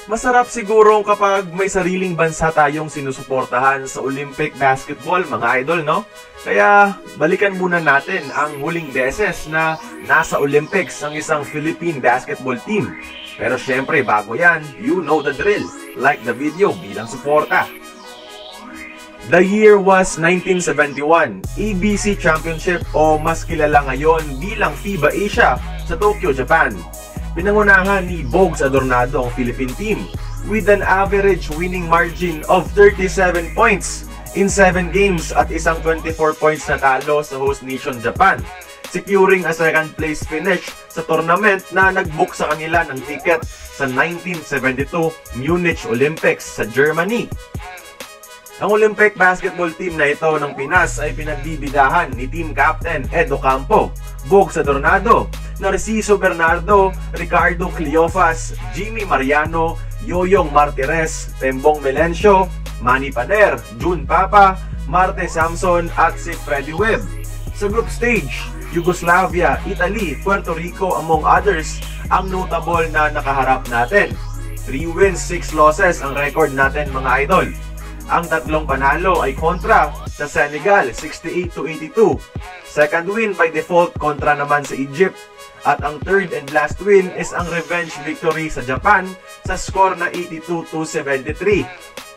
Masarap siguro kapag may sariling bansa tayong sinusuportahan sa Olympic basketball, mga idol, no? Kaya balikan muna natin ang huling beses na nasa Olympics ang isang Philippine basketball team. Pero syempre, bago yan, you know the drill. Like the video bilang suporta. The year was 1971, ABC Championship o mas kilala ngayon bilang FIBA Asia sa Tokyo, Japan. Pinangunahan ni Bogues Adornado ang Philippine team with an average winning margin of 37 points in 7 games at isang 24 points na talo sa host nation Japan, securing a second place finish sa tournament na nag-book sa kanila ng ticket sa 1972 Munich Olympics sa Germany. Ang Olympic basketball team na ito ng Pinas ay pinagbibidahan ni team captain Ed Ocampo, Bogues Adornado, Narciso Bernardo, Ricardo Cleofas, Jimmy Mariano, Yoyong Martires, Tembong Melencio, Manny Paner, June Papa, Marte Samson at si Freddie Webb. Sa group stage, Yugoslavia, Italy, Puerto Rico among others ang notable na nakaharap natin. 3 wins, 6 losses ang record natin, mga idol. Ang tatlong panalo ay kontra sa Senegal 68-82. Second win by default kontra naman sa Egypt. At ang third and last win is ang revenge victory sa Japan sa score na 82-73.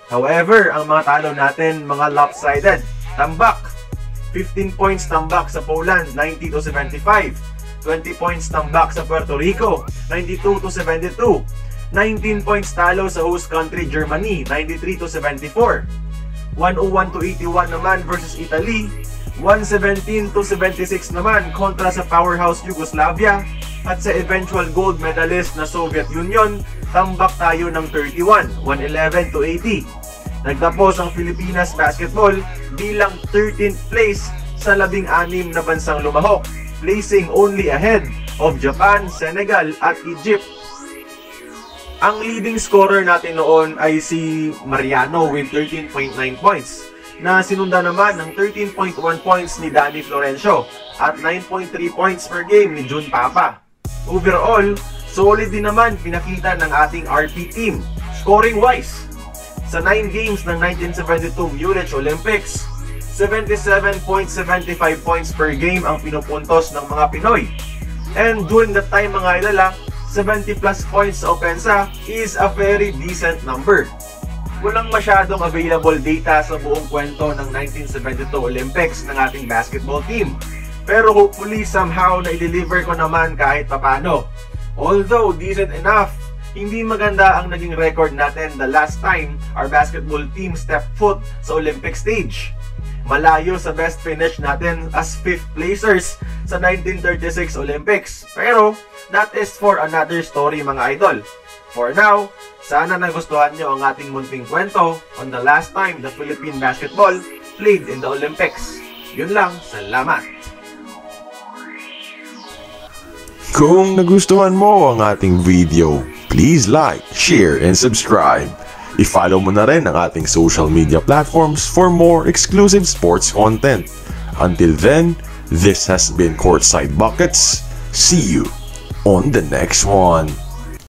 However, ang mga talo natin mga lopsided. Tambak, 15 points tambak sa Poland 90-75. 20 points tambak sa Puerto Rico 92-72. 19 points talo sa host country Germany, 93-74. 101-81 naman versus Italy. 117-76 naman kontra sa powerhouse Yugoslavia. At sa eventual gold medalist na Soviet Union, tambak tayo ng 31, 111-80. Nagtapos ang Pilipinas basketball bilang 13th place sa 16 na bansang lumahok, placing only ahead of Japan, Senegal at Egypt. Ang leading scorer natin noon ay si Mariano with 13.9 points, na sinunda naman ng 13.1 points ni Danny Florencio at 9.3 points per game ni June Papa. Overall, solid din naman pinakita ng ating RP team, scoring-wise. Sa 9 games ng 1972 Munich Olympics, 77.75 points per game ang pinupuntos ng mga Pinoy. And during that time, mga idol, 70 plus points sa opensa is a very decent number. Walang masyadong available data sa buong kwento ng 1972 Olympics ng ating basketball team. Pero hopefully somehow na-deliver ko naman kahit papano. Although decent enough, hindi maganda ang naging record natin the last time our basketball team stepped foot sa Olympic stage. Malayo sa best finish natin as 5th placers sa 1936 Olympics. Pero that is for another story, mga idol. For now, sana nagustuhan nyo ang ating munting kwento on the last time the Philippine basketball played in the Olympics. Yun lang, salamat! Kung nagustuhan mo ang ating video, please like, share, and subscribe. I-follow mo na rin ang ating social media platforms for more exclusive sports content. Until then, this has been Courtside Buckets. See you on the next one.